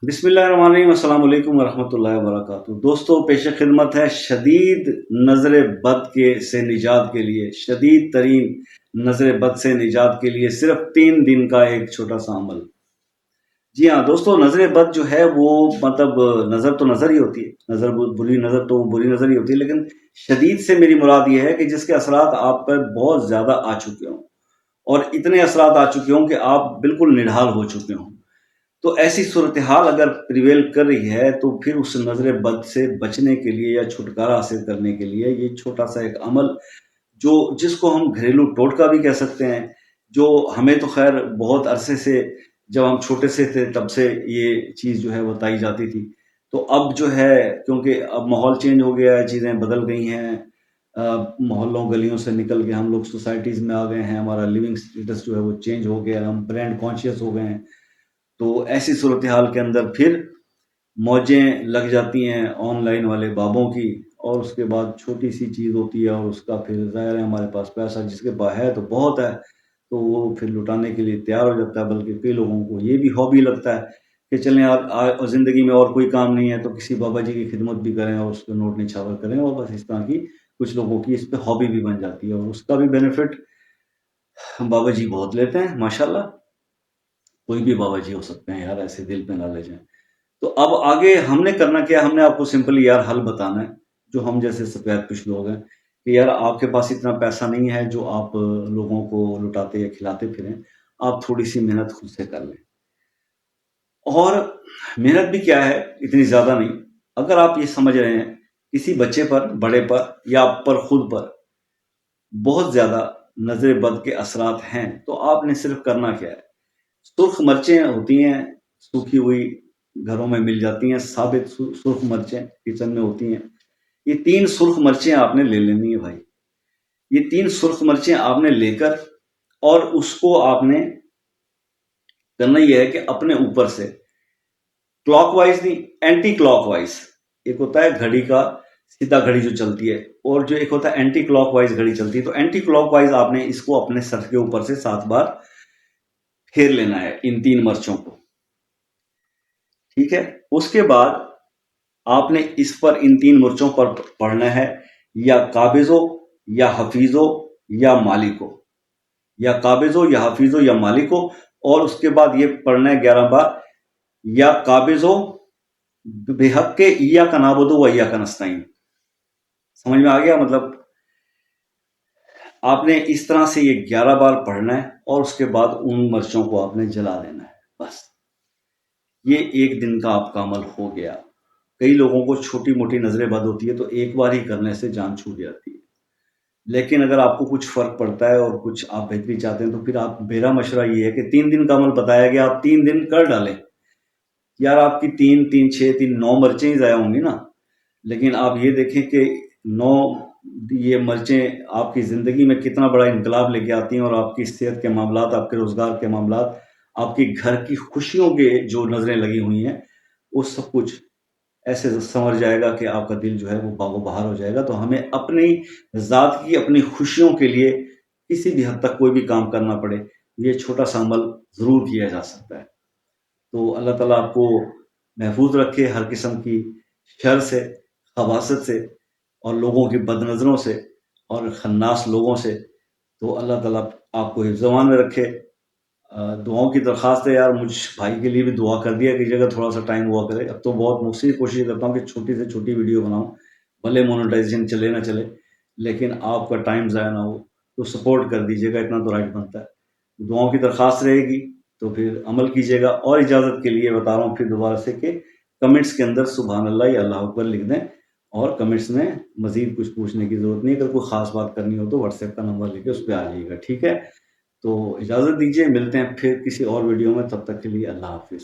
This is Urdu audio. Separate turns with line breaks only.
بسم اللہ الرحمن الرحیم، السلام علیکم ورحمۃ اللہ وبرکاتہ۔ دوستو، پیش خدمت ہے شدید نظر بد سے نجات کے لیے، شدید ترین نظر بد سے نجات کے لیے صرف 3 دن کا ایک چھوٹا سا عمل۔ جی ہاں دوستو، نظر بد جو ہے وہ مطلب نظر تو نظر ہی ہوتی ہے، نظر بری نظر تو بری نظر ہی ہوتی ہے، لیکن شدید سے میری مراد یہ ہے کہ جس کے اثرات آپ پر بہت زیادہ آ چکے ہوں، اور اتنے اثرات آ چکے ہوں کہ آپ بالکل نڈھال ہو چکے ہوں۔ تو ایسی صورتحال اگر پریویل کر رہی ہے تو پھر اس نظر بد سے بچنے کے لیے یا چھٹکارا حاصل کرنے کے لیے یہ چھوٹا سا ایک عمل، جو جس کو ہم گھریلو ٹوٹکا بھی کہہ سکتے ہیں، جو ہمیں تو خیر بہت عرصے سے، جب ہم چھوٹے سے تھے تب سے یہ چیز جو ہے بتائی جاتی تھی۔ تو اب جو ہے، کیونکہ اب ماحول چینج ہو گیا ہے، چیزیں بدل گئی ہیں، محلوں گلیوں سے نکل کے ہم لوگ سوسائٹیز میں آ گئے ہیں، ہمارا لیونگ سٹیٹس جو ہے وہ چینج ہو گیا ہے، ہم برانڈ کانشیس ہو گئے ہیں۔ تو ایسی صورتحال کے اندر پھر موجیں لگ جاتی ہیں آن لائن والے بابوں کی، اور اس کے بعد چھوٹی سی چیز ہوتی ہے اور اس کا پھر ظاہر ہے ہمارے پاس پیسہ جس کے پاس ہے تو بہت ہے، تو وہ پھر لٹانے کے لیے تیار ہو جاتا ہے۔ بلکہ کئی لوگوں کو یہ بھی ہابی لگتا ہے کہ چلیں یار زندگی میں اور کوئی کام نہیں ہے تو کسی بابا جی کی خدمت بھی کریں اور اس پہ نوٹ نچھاور کریں، اور بس اس طرح کی کچھ لوگوں کی اس پہ ہابی بھی بن جاتی ہے، اور اس کا بھی بینیفٹ بابا جی بہت لیتے ہیں ماشاءاللہ۔ کوئی بھی بابا جی ہو سکتے ہیں یار، ایسے دل پہ نہ لے جائیں۔ تو اب آگے ہم نے کرنا کیا؟ ہم نے آپ کو سمپلی یار حل بتانا ہے، جو ہم جیسے سفید کچھ لوگ ہیں، کہ یار آپ کے پاس اتنا پیسہ نہیں ہے جو آپ لوگوں کو لٹاتے یا کھلاتے پھریں، آپ تھوڑی سی محنت خود سے کر لیں۔ اور محنت بھی کیا ہے، اتنی زیادہ نہیں۔ اگر آپ یہ سمجھ رہے ہیں کسی بچے پر، بڑے پر، یا آپ پر خود پر بہت زیادہ نظر بد کے اثرات ہیں، تو آپ نے صرف کرنا کیا ہے؟ سرخ مرچیں ہوتی ہیں، سوکھی ہوئی، گھروں میں مل جاتی ہیں، ثابت سرخ مرچیں کچن میں ہوتی ہیں۔ یہ 3 سرخ مرچیں آپ نے لے لینی ہے بھائی۔ یہ 3 سرخ مرچیں آپ نے لے کر، اور اس کو آپ نے کرنا یہ ہے کہ اپنے اوپر سے کلاک وائز نہیں، اینٹی کلاک وائز، ایک ہوتا ہے گھڑی کا سیدھا گھڑی جو چلتی ہے، اور جو ایک ہوتا ہے اینٹی کلاک وائز گھڑی چلتی ہے، تو اینٹی کلاک وائز آپ نے اس کو اپنے سر کے اوپر سے 7 بار پھیر لینا ہے، ان 3 مرچوں کو۔ ٹھیک ہے؟ اس کے بعد آپ نے اس پر، ان 3 مرچوں پر پڑھنا ہے یا قابض ہو یا حفیظ ہو یا مالک ہو، یا قابض ہو یا حفیظ ہو یا مالک ہو، اور اس کے بعد یہ پڑھنا ہے 11 بار، یا قابض ہو بحق کے ایاک نعبد و ایاک نستعین۔ سمجھ میں آ گیا؟ مطلب آپ نے اس طرح سے یہ 11 بار پڑھنا ہے، اور اس کے بعد ان مرچوں کو آپ نے جلا دینا ہے، بس یہ 1 دن کا آپ کا عمل ہو گیا۔ کئی لوگوں کو چھوٹی موٹی نظر بد ہوتی ہے تو ایک بار ہی کرنے سے جان چھوٹ جاتی ہے، لیکن اگر آپ کو کچھ فرق پڑتا ہے اور کچھ آپ بہتری چاہتے ہیں تو پھر آپ، میرا مشورہ یہ ہے کہ 3 دن کا عمل بتایا گیا، آپ 3 دن کر ڈالیں۔ یار آپ کی 3 3 6 3 9 مرچیں ہی ضائع ہوں گی نا، لیکن آپ یہ دیکھیں کہ 9 یہ مرچیں آپ کی زندگی میں کتنا بڑا انقلاب لے کے آتی ہیں، اور آپ کی صحت کے معاملات، آپ کے روزگار کے معاملات، آپ کی گھر کی خوشیوں کے جو نظریں لگی ہوئی ہیں، وہ سب کچھ ایسے سنور جائے گا کہ آپ کا دل جو ہے وہ باغ و بہار ہو جائے گا۔ تو ہمیں اپنی ذات کی، اپنی خوشیوں کے لیے کسی بھی حد تک کوئی بھی کام کرنا پڑے، یہ چھوٹا سا عمل ضرور کیا جا سکتا ہے۔ تو اللہ تعالیٰ آپ کو محفوظ رکھے ہر قسم کی شر سے، خباثت سے، اور لوگوں کی بد نظروں سے، اور خناس لوگوں سے۔ تو اللہ تعالیٰ آپ کو حفظ امان میں رکھے۔ دعاؤں کی درخواست ہے یار، مجھ بھائی کے لیے بھی دعا کر دیا کیجیے گا، تھوڑا سا ٹائم ہوا کرے۔ اب تو بہت مخصوص کوشش کرتا ہوں کہ چھوٹی سے چھوٹی ویڈیو بناؤں، بھلے مونیٹائزیشن چلے نہ چلے، لیکن آپ کا ٹائم ضائع نہ ہو، تو سپورٹ کر دیجیے گا، اتنا تو رائٹ بنتا ہے۔ دعاؤں کی درخواست رہے گی، تو پھر عمل کیجیے گا۔ اور اجازت کے لیے بتا رہا ہوں پھر دوبارہ سے کہ کمنٹس کے اندر سبحان اللہ یا اللہ اکبر لکھ دیں، اور کمنٹس میں مزید کچھ پوچھنے کی ضرورت نہیں، اگر کوئی خاص بات کرنی ہو تو واٹس ایپ کا نمبر لے کے اس پہ آ جائیے گا، ٹھیک ہے؟ تو اجازت دیجیے، ملتے ہیں پھر کسی اور ویڈیو میں، تب تک کے لیے اللہ حافظ۔